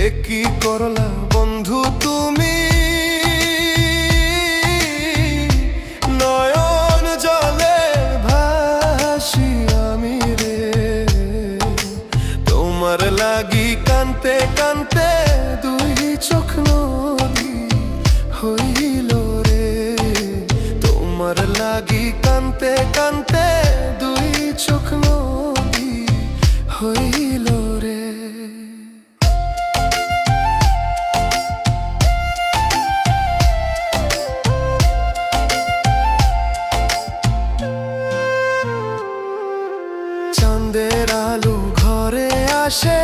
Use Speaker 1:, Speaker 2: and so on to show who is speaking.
Speaker 1: কি করলা বন্ধু তুমি, নয়ন জলে ভাসি আমি রে। তোমার লাগি কানতে কানতে দুই চোখ নদী হইল রে। তোমার লাগি কানতে কানতে দুই চোখ নদী হইল রে। চাঁদের আলো ঘরে আসে,